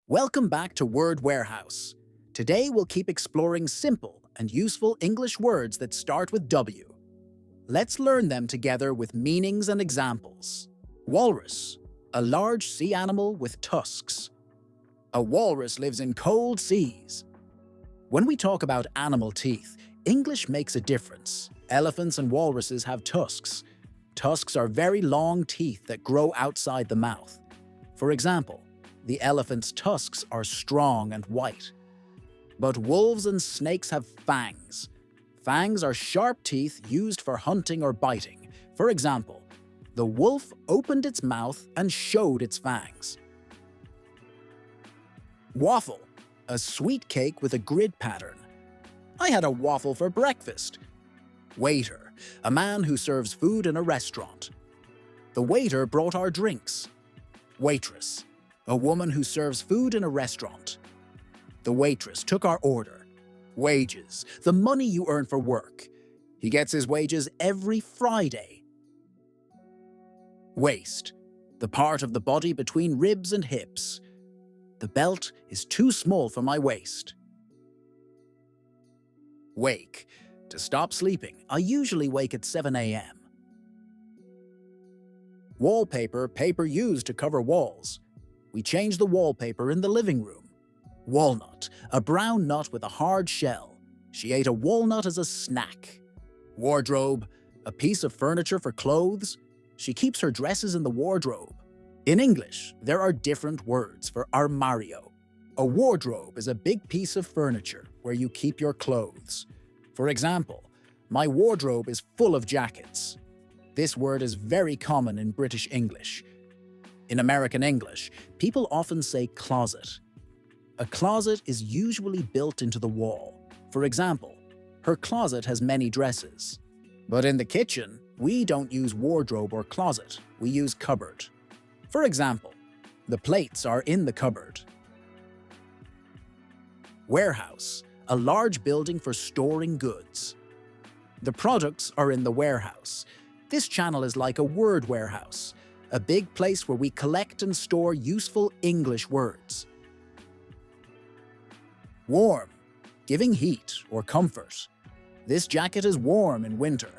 Welcome back to Word Warehouse. Today we'll keep exploring simple and useful English words that start with W. Let's learn them together with meanings and examples. Walrus, a large sea animal with tusks. A walrus lives in cold seas. When we talk about animal teeth, English makes a difference. Elephants and walruses have tusks. Tusks are very long teeth that grow outside the mouth. For example, the elephant's tusks are strong and white. But wolves and snakes have fangs. Fangs are sharp teeth used for hunting or biting. For example, the wolf opened its mouth and showed its fangs. Waffle, a sweet cake with a grid pattern. I had a waffle for breakfast. Waiter, a man who serves food in a restaurant. The waiter brought our drinks. Waitress, a woman who serves food in a restaurant. The waitress took our order. Wages, the money you earn for work. He gets his wages every Friday. Waist, the part of the body between ribs and hips. The belt is too small for my waist. Wake, to stop sleeping. I usually wake at 7 a.m. Wallpaper, paper used to cover walls. We change the wallpaper in the living room. Walnut, a brown nut with a hard shell. She ate a walnut as a snack. Wardrobe, a piece of furniture for clothes. She keeps her dresses in the wardrobe. In English, there are different words for armario. A wardrobe is a big piece of furniture where you keep your clothes. For example, my wardrobe is full of jackets. This word is very common in British English. In American English, people often say closet. A closet is usually built into the wall. For example, her closet has many dresses. But in the kitchen, we don't use wardrobe or closet, we use cupboard. For example, the plates are in the cupboard. Warehouse, a large building for storing goods. The products are in the warehouse. This channel is like a word warehouse, a big place where we collect and store useful English words. Warm, giving heat or comfort. This jacket is warm in winter.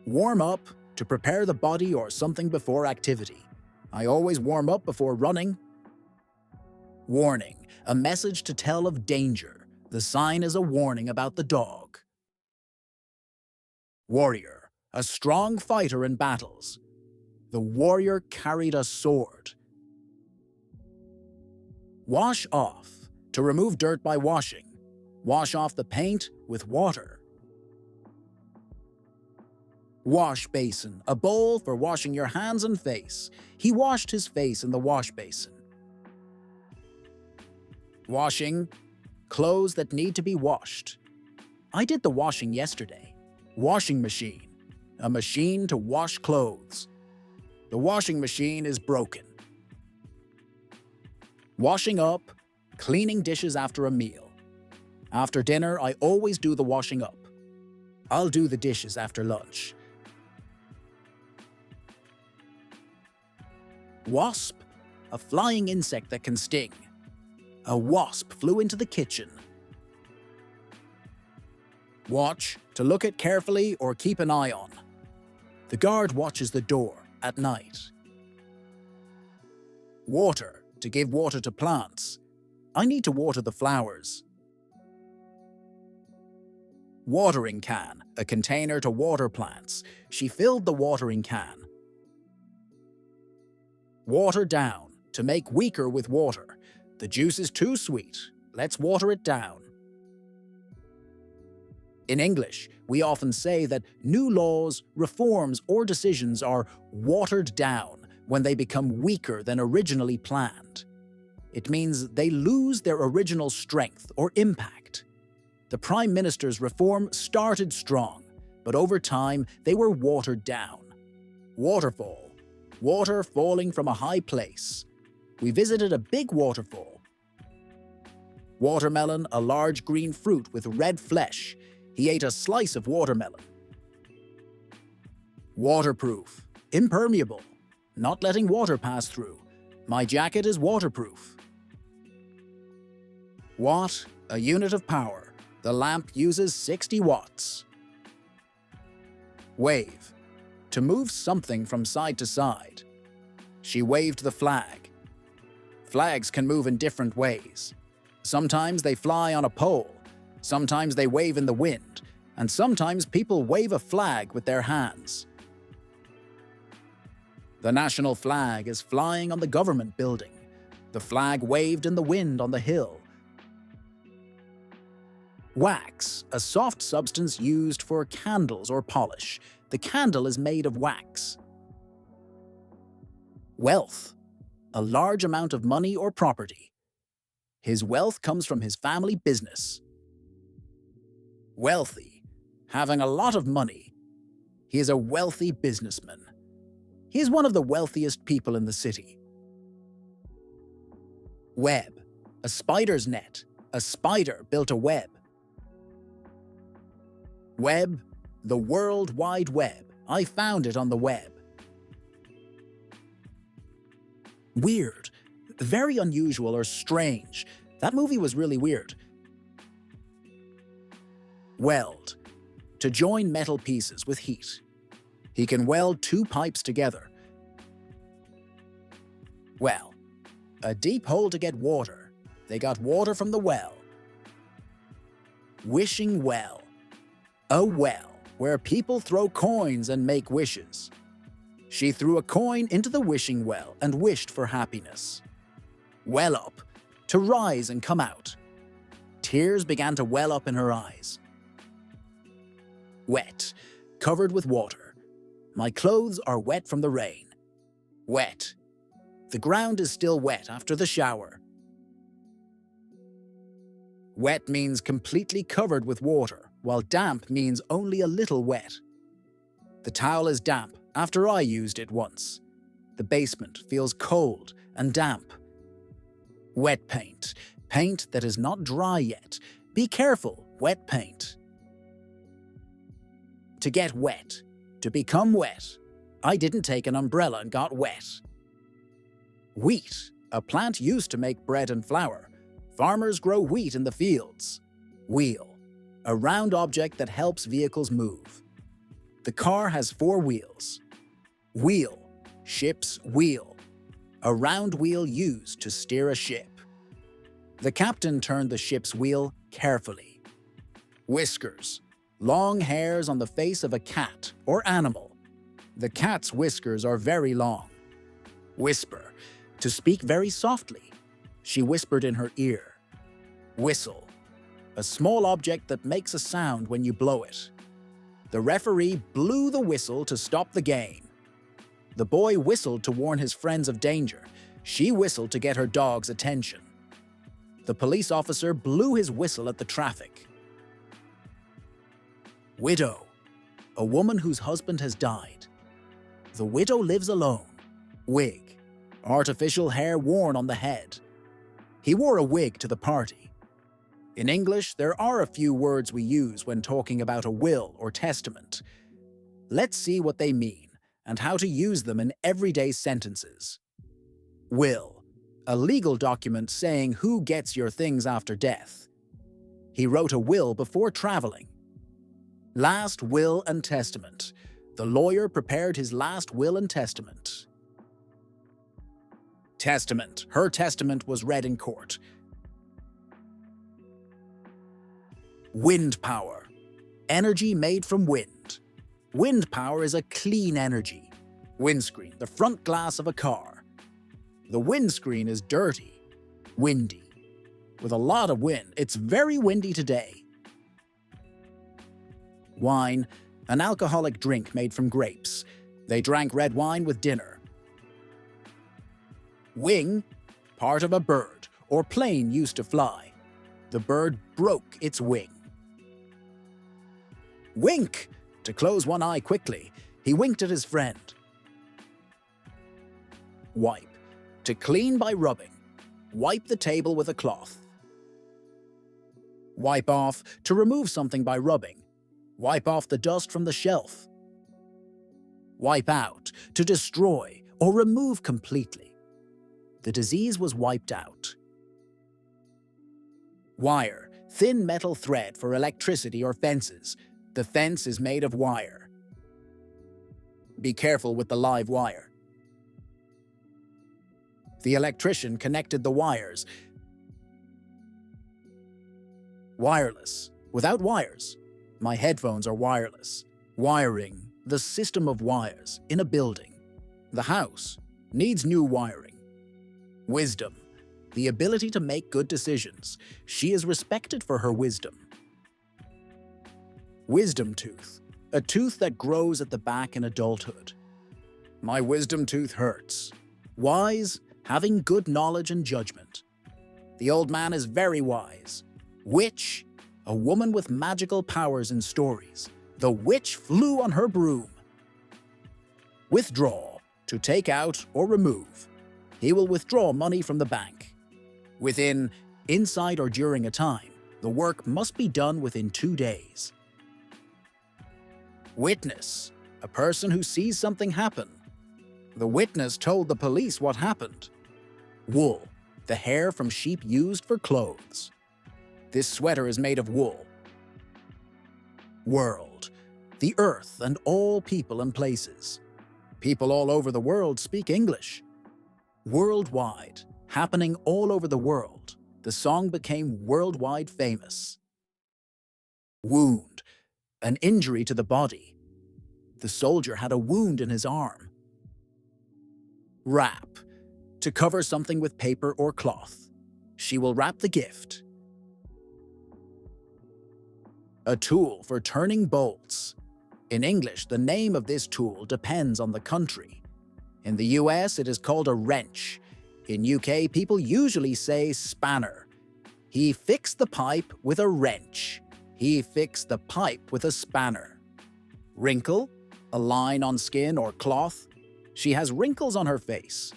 Warm up, to prepare the body or something before activity. I always warm up before running. Warning, a message to tell of danger. The sign is a warning about the dog. Warrior, a strong fighter in battles. The warrior carried a sword. Wash off, to remove dirt by washing. Wash off the paint with water. Wash basin, a bowl for washing your hands and face. He washed his face in the wash basin. Washing, clothes that need to be washed. I did the washing yesterday. Washing machine, a machine to wash clothes. The washing machine is broken. Washing up, cleaning dishes after a meal. After dinner, I always do the washing up. I'll do the dishes after lunch. Wasp, a flying insect that can sting. A wasp flew into the kitchen. Watch, to look at carefully or keep an eye on. The guard watches the door at night. Water, to give water to plants. I need to water the flowers. Watering can, a container to water plants. She filled the watering can. Water down, to make weaker with water. The juice is too sweet. Let's water it down. In English, we often say that new laws, reforms, or decisions are watered down when they become weaker than originally planned. It means they lose their original strength or impact. The Prime Minister's reform started strong, but over time they were watered down. Waterfall, water falling from a high place. We visited a big waterfall. Watermelon, a large green fruit with red flesh. He ate a slice of watermelon. Waterproof, impermeable, not letting water pass through. My jacket is waterproof. Watt, a unit of power. The lamp uses 60 watts. Wave, to move something from side to side. She waved the flag. Flags can move in different ways. Sometimes they fly on a pole, sometimes they wave in the wind, and sometimes people wave a flag with their hands. The national flag is flying on the government building. The flag waved in the wind on the hill. Wax, a soft substance used for candles or polish. The candle is made of wax. Wealth, a large amount of money or property. His wealth comes from his family business. Wealthy, having a lot of money. He is a wealthy businessman. He is one of the wealthiest people in the city. Web, a spider's net. A spider built a web. Web, the World Wide Web. I found it on the web. Weird, very unusual or strange. That movie was really weird. Weld, to join metal pieces with heat. He can weld two pipes together. Well, a deep hole to get water. They got water from the well. Wishing well, a well where people throw coins and make wishes. She threw a coin into the wishing well and wished for happiness. Well up, to rise and come out. Tears began to well up in her eyes. Wet, covered with water. My clothes are wet from the rain. Wet. The ground is still wet after the shower. Wet means completely covered with water, while damp means only a little wet. The towel is damp after I used it once. The basement feels cold and damp. Wet paint, paint that is not dry yet. Be careful, wet paint. To get wet, to become wet. I didn't take an umbrella and got wet. Wheat, a plant used to make bread and flour. Farmers grow wheat in the fields. Wheel, a round object that helps vehicles move. The car has 4 wheels. Wheel, ship's wheel, a round wheel used to steer a ship. The captain turned the ship's wheel carefully. Whiskers, long hairs on the face of a cat or animal. The cat's whiskers are very long. Whisper, to speak very softly. She whispered in her ear. Whistle, a small object that makes a sound when you blow it. The referee blew the whistle to stop the game. The boy whistled to warn his friends of danger. She whistled to get her dog's attention. The police officer blew his whistle at the traffic. Widow, a woman whose husband has died. The widow lives alone. Wig, artificial hair worn on the head. He wore a wig to the party. In English, there are a few words we use when talking about a will or testament. Let's see what they mean and how to use them in everyday sentences. Will, a legal document saying who gets your things after death. He wrote a will before traveling. Last will and testament. The lawyer prepared his last will and testament. Testament. Her testament was read in court. Wind power. Energy made from wind. Wind power is a clean energy. Windscreen, the front glass of a car. The windscreen is dirty, windy. With a lot of wind, it's very windy today. Wine, an alcoholic drink made from grapes. They drank red wine with dinner. Wing, part of a bird or plane used to fly. The bird broke its wing. Wink, to close one eye quickly. He winked at his friend. Wipe, to clean by rubbing. Wipe the table with a cloth. Wipe off, to remove something by rubbing. Wipe off the dust from the shelf. Wipe out, to destroy or remove completely. the disease was wiped out. Wire, thin metal thread for electricity or fences. The fence is made of wire. Be careful with the live wire. The electrician connected the wires. Wireless, without wires. My headphones are wireless. Wiring, the system of wires in a building. The house needs new wiring. Wisdom, the ability to make good decisions. She is respected for her wisdom. Wisdom tooth, a tooth that grows at the back in adulthood. My wisdom tooth hurts. Wise, having good knowledge and judgment. The old man is very wise. Witch, a woman with magical powers in stories. The witch flew on her broom. Withdraw, to take out or remove. He will withdraw money from the bank. Within, inside or during a time, the work must be done within 2 days. Witness, a person who sees something happen. The witness told the police what happened. Wool, the hair from sheep used for clothes. This sweater is made of wool. World, the earth and all people and places. People all over the world speak English. Worldwide, happening all over the world. The song became worldwide famous. Wound, an injury to the body. The soldier had a wound in his arm. Wrap, to cover something with paper or cloth. She will wrap the gift. A tool for turning bolts. In English, the name of this tool depends on the country. In the US, it is called a wrench. In UK, people usually say spanner. He fixed the pipe with a wrench. He fixed the pipe with a spanner. Wrinkle, a line on skin or cloth. She has wrinkles on her face.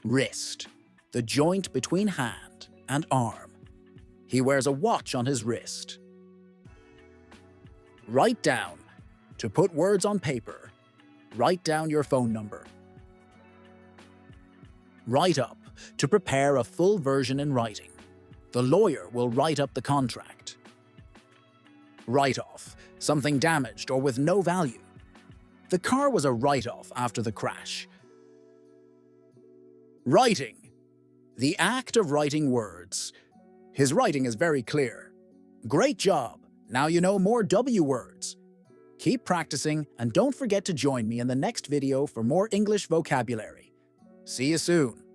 Wrist, the joint between hand and arm. He wears a watch on his wrist. Write down, to put words on paper. Write down your phone number. Write up, to prepare a full version in writing. The lawyer will write up the contract. Write-off, something damaged or with no value. The car was a write-off after the crash. Writing, the act of writing words. His writing is very clear. Great job, now you know more W words. Keep practicing and don't forget to join me in the next video for more English vocabulary. See you soon.